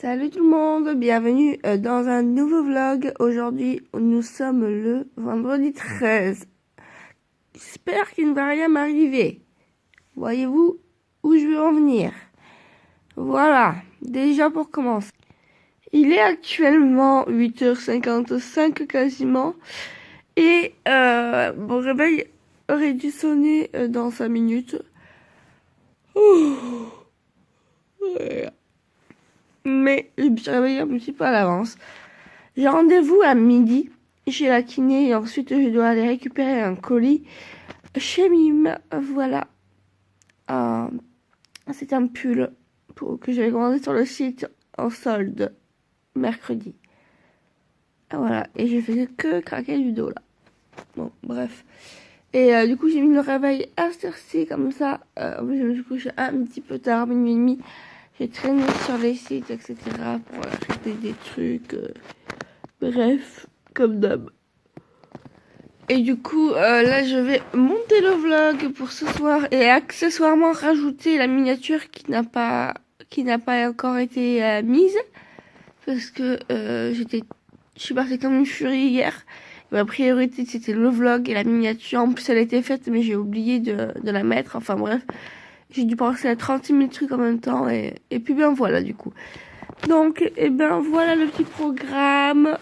Salut tout le monde, bienvenue dans un nouveau vlog. Aujourd'hui, nous sommes le vendredi 13. J'espère qu'il ne va rien m'arriver. Voyez-vous où je veux en venir? Voilà, déjà pour commencer. Il est actuellement 8h55 quasiment. Et mon réveil aurait dû sonner dans 5 minutes. Voilà. Mais je me suis réveillée un petit peu à l'avance. J'ai rendez-vous à midi chez la kiné et ensuite je dois aller récupérer un colis chez Mime. Voilà. C'est un pull que j'avais commandé sur le site en solde mercredi. Voilà. Et je fais que craquer du dos là. Bon, bref. Et du coup, j'ai mis le réveil à cette heure-ci comme ça. Je me suis couchée un petit peu tard, minuit et demi. J'ai traîné sur les sites, etc. pour acheter des trucs. Bref, comme d'hab. Et du coup, là, je vais monter le vlog pour ce soir et accessoirement rajouter la miniature qui n'a pas encore été mise. Parce que je suis partie comme une furie hier. Ma priorité, c'était le vlog et la miniature. En plus, elle était faite, mais j'ai oublié de la mettre. Enfin bref. J'ai dû penser à 36 000 trucs en même temps et puis ben voilà du coup. Donc et ben voilà le petit programme.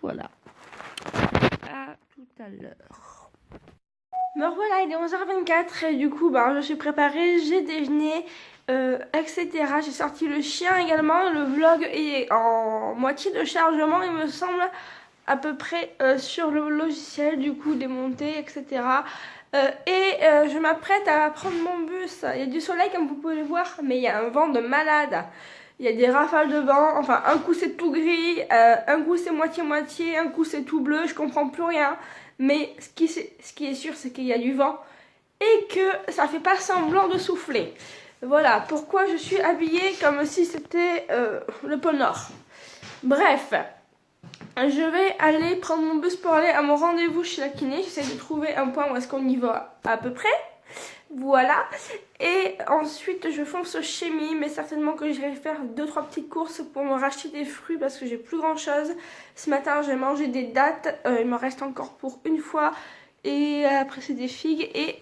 Voilà. À tout à l'heure. Me voilà, il est 11h24 et du coup ben je suis préparée, j'ai déjeuné, etc. J'ai sorti le chien également. Le vlog est en moitié de chargement il me semble, à peu près sur le logiciel, du coup démonté, etc. Je m'apprête à prendre mon bus. Il y a du soleil comme vous pouvez le voir, mais il y a un vent de malade. Il y a des rafales de vent, enfin un coup c'est tout gris, un coup c'est moitié-moitié, un coup c'est tout bleu, je comprends plus rien. Mais ce qui est sûr, c'est qu'il y a du vent et que ça fait pas semblant de souffler. Voilà pourquoi je suis habillée comme si c'était le pôle Nord. Bref. Je vais aller prendre mon bus pour aller à mon rendez-vous chez la kiné. J'essaie de trouver un point où est-ce qu'on y va à peu près. Voilà. Et ensuite, je fonce chez Mime. Mais certainement que j'irai faire 2-3 petites courses pour me racheter des fruits parce que j'ai plus grand-chose. Ce matin, j'ai mangé des dattes. Il me reste encore pour une fois. Et après, c'est des figues. Et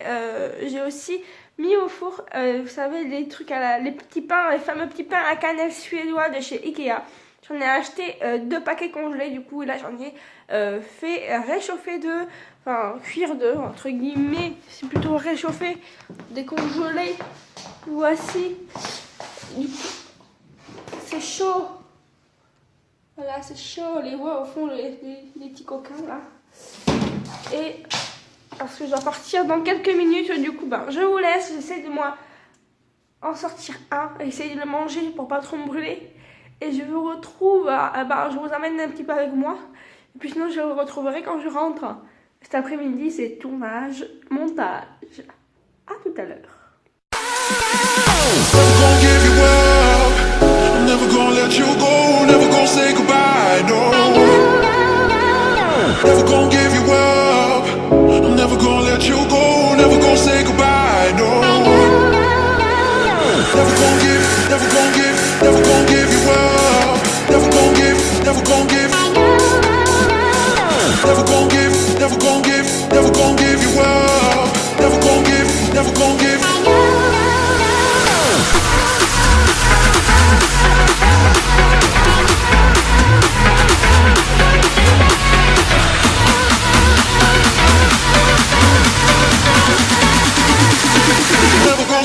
j'ai aussi mis au four, vous savez, les trucs les petits pains, les fameux petits pains à cannelle suédois de chez Ikea. J'en ai acheté 2 paquets congelés du coup, et là j'en ai fait réchauffer 2, enfin cuire 2 entre guillemets, c'est plutôt réchauffer, décongelé. Voici, du coup, c'est chaud. Voilà, c'est chaud, on les voit au fond les petits coquins là. Et parce que je dois partir dans quelques minutes, du coup, ben, je vous laisse, j'essaie de moi en sortir un, essayer de le manger pour pas trop me brûler. Et je vous retrouve, je vous amène un petit peu avec moi. Et puis sinon, je vous retrouverai quand je rentre. Cet après-midi, c'est tournage, montage. À tout à l'heure.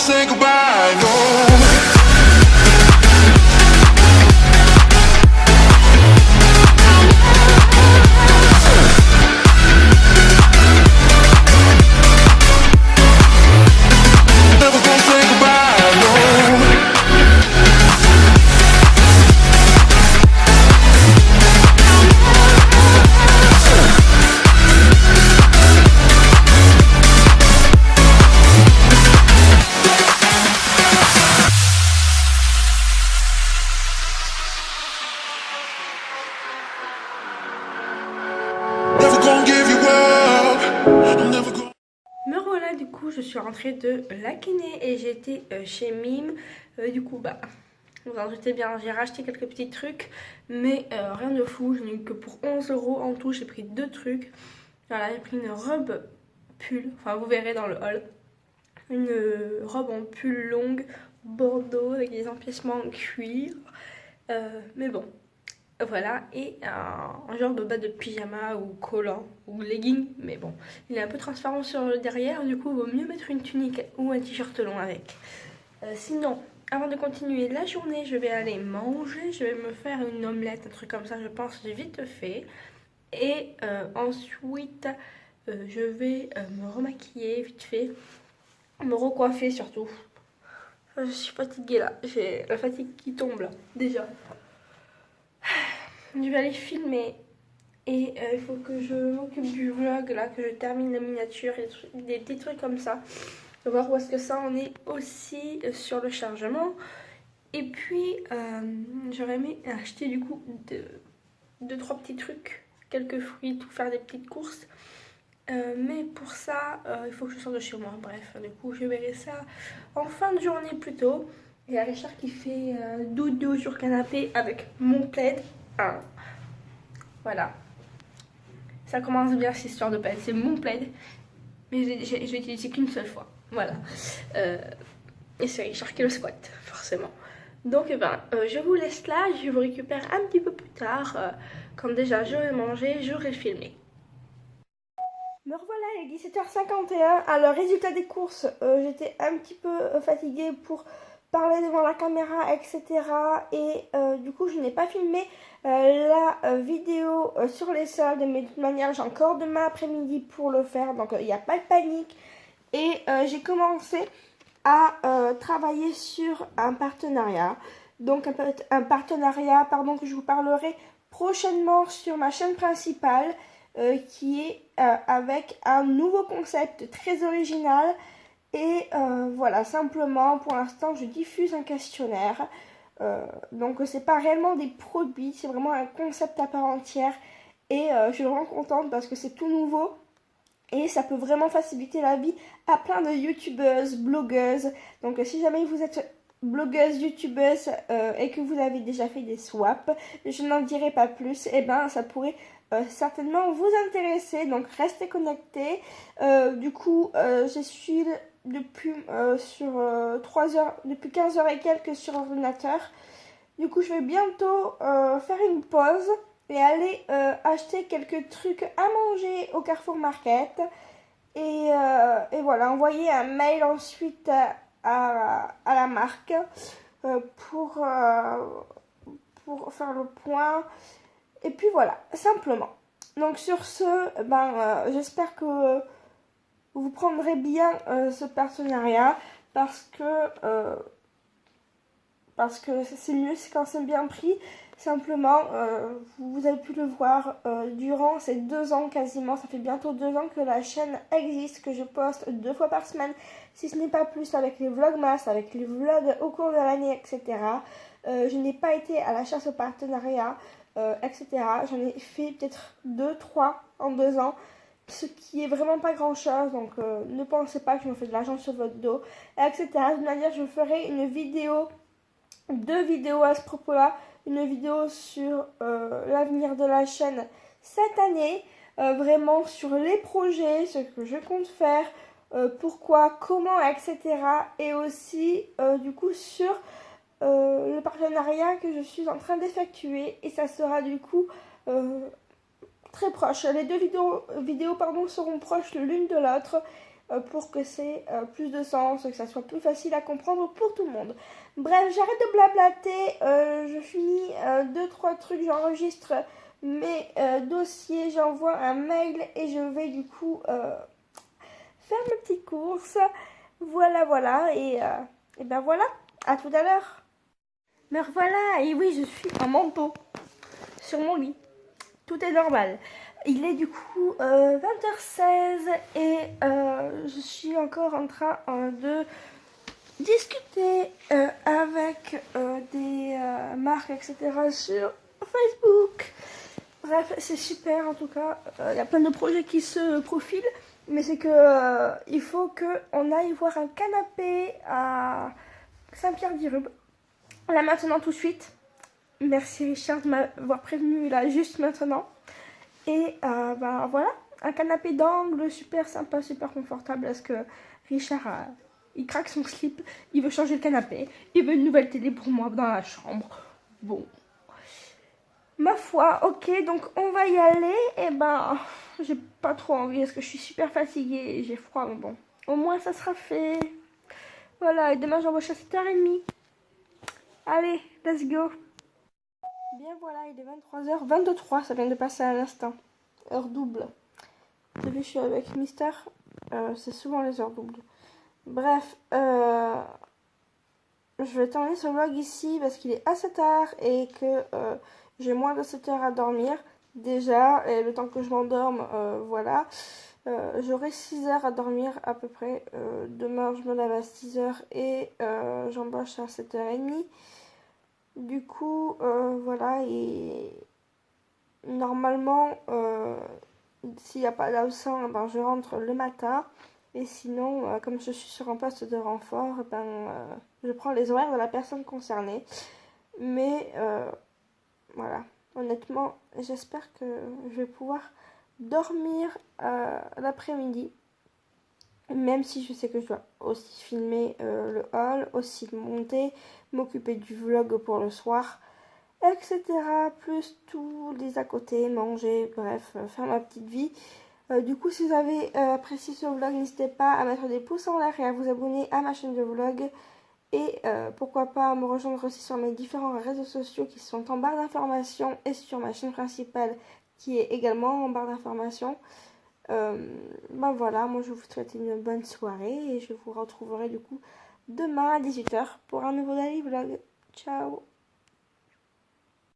Say goodbye, no. Me voilà, du coup je suis rentrée de la kiné et j'étais chez Mime. Du coup Vous en doutez bien, j'ai racheté quelques petits trucs, mais rien de fou. Je n'ai eu que pour 11 € en tout, j'ai pris 2 trucs. Voilà, j'ai pris une robe pull, enfin vous verrez dans le haul. Une robe en pull longue, bordeaux, avec des empiècements en cuir. Mais bon, voilà, et un genre de bas de pyjama ou collant ou legging, mais bon, il est un peu transparent sur le derrière, du coup il vaut mieux mettre une tunique ou un t-shirt long avec. Sinon, avant de continuer la journée, je vais aller manger, je vais me faire une omelette, un truc comme ça, je pense vite fait. Et ensuite, je vais me remaquiller vite fait, me recoiffer surtout. Je suis fatiguée là, j'ai la fatigue qui tombe là, déjà. Je vais aller filmer et il faut que je m'occupe du vlog là, que je termine la miniature et des petits trucs comme ça. On va voir où est-ce que ça en est aussi sur le chargement. Et puis j'aurais aimé acheter du coup deux trois petits trucs, quelques fruits, tout faire des petites courses. Mais pour ça, il faut que je sorte de chez moi. Bref, du coup, je verrai ça en fin de journée plutôt. Il y a Richard qui fait dodo sur canapé avec mon plaid. Voilà. Ça commence bien cette histoire de plaid. C'est mon plaid. Mais je l'ai utilisé qu'une seule fois. Voilà. Et c'est Richard qui le squatte, forcément. Donc, je vous laisse là. Je vous récupère un petit peu plus tard. Quand déjà j'aurai mangé, j'aurai filmé. Me revoilà, il est 17h51. Alors, résultat des courses, j'étais un petit peu fatiguée pour parler devant la caméra, etc. Et du coup, je n'ai pas filmé la vidéo sur les soldes. Mais de toute manière, j'ai encore demain après-midi pour le faire. Donc, il n'y a pas de panique. Et j'ai commencé à travailler sur un partenariat. Donc, un partenariat, pardon, que je vous parlerai prochainement sur ma chaîne principale. Qui est avec un nouveau concept très original et voilà, simplement pour l'instant je diffuse un questionnaire, donc c'est pas réellement des produits, c'est vraiment un concept à part entière et je suis vraiment contente parce que c'est tout nouveau et ça peut vraiment faciliter la vie à plein de youtubeuses, blogueuses. Donc si jamais vous êtes blogueuse, youtubeuse et que vous avez déjà fait des swaps, je n'en dirai pas plus, et ben ça pourrait certainement vous intéresser, donc restez connectés. Du coup, je suis depuis sur 3 heures, depuis 15 heures et quelques sur ordinateur. Du coup, je vais bientôt faire une pause et aller acheter quelques trucs à manger au Carrefour Market. Et voilà, envoyer un mail ensuite à la marque pour faire le point. Et puis voilà, simplement. Donc sur ce, j'espère que vous prendrez bien ce partenariat parce que c'est mieux quand c'est bien pris. Simplement, vous avez pu le voir durant ces 2 ans quasiment, ça fait bientôt 2 ans que la chaîne existe, que je poste 2 fois par semaine, si ce n'est pas plus, avec les vlogmas, avec les vlogs au cours de l'année, etc. Je n'ai pas été à la chasse au partenariat, etc. J'en ai fait peut-être 2, 3 en 2 ans, ce qui est vraiment pas grand chose, donc ne pensez pas que je me fais de l'argent sur votre dos, etc. De toute manière, je ferai une vidéo, 2 vidéos à ce propos-là, une vidéo sur l'avenir de la chaîne cette année, vraiment sur les projets, ce que je compte faire, pourquoi, comment, etc. Et aussi du coup sur le partenariat que je suis en train d'effectuer, et ça sera du coup très proche. Les 2 vidéos seront proches l'une de l'autre pour que c'est plus de sens, que ça soit plus facile à comprendre pour tout le monde. Bref, j'arrête de blablater, je finis 2-3 trucs, j'enregistre mes dossiers, j'envoie un mail et je vais du coup faire mes petites courses. Voilà, et ben voilà, à tout à l'heure. Me revoilà, et oui, je suis en manteau sur mon lit. Tout est normal. Il est du coup 20h16 et je suis encore en train de discuter avec des marques, etc. sur Facebook. Bref, c'est super en tout cas. Il y a plein de projets qui se profilent, mais c'est que il faut qu'on aille voir un canapé à Saint-Pierre-d'Irube. là maintenant tout de suite. Merci Richard de m'avoir prévenu là juste maintenant. Et bah voilà, un canapé d'angle super sympa, super confortable parce que Richard il craque son slip, il veut changer le canapé, il veut une nouvelle télé pour moi dans la chambre. Bon, ma foi, ok, donc on va y aller. Et ben, j'ai pas trop envie parce que je suis super fatiguée et j'ai froid, mais bon, au moins ça sera fait. Voilà, et demain j'envoie à 7h30. Allez, let's go. Bien voilà, il est 23h23, ça vient de passer à l'instant. Heure double. Vous savez, je suis avec Mister. C'est souvent les heures doubles. Bref, je vais terminer ce vlog ici parce qu'il est assez tard et que j'ai moins de 7 heures à dormir déjà. Et le temps que je m'endorme, voilà. J'aurai 6 heures à dormir à peu près. Demain, je me lève à 6 heures et j'embauche à 7h30. Du coup, voilà. Et normalement, s'il n'y a pas d'absent, ben, je rentre le matin. Et sinon, comme je suis sur un poste de renfort, je prends les horaires de la personne concernée. Mais voilà, honnêtement, j'espère que je vais pouvoir dormir l'après-midi. Même si je sais que je dois aussi filmer le haul, aussi le monter, m'occuper du vlog pour le soir, etc. Plus tous les à côté, manger, bref, faire ma petite vie. Du coup, si vous avez apprécié ce vlog, n'hésitez pas à mettre des pouces en l'air et à vous abonner à ma chaîne de vlog. Et pourquoi pas me rejoindre aussi sur mes différents réseaux sociaux qui sont en barre d'informations et sur ma chaîne principale qui est également en barre d'informations. Ben voilà, moi je vous souhaite une bonne soirée et je vous retrouverai du coup demain à 18h pour un nouveau daily vlog. Ciao!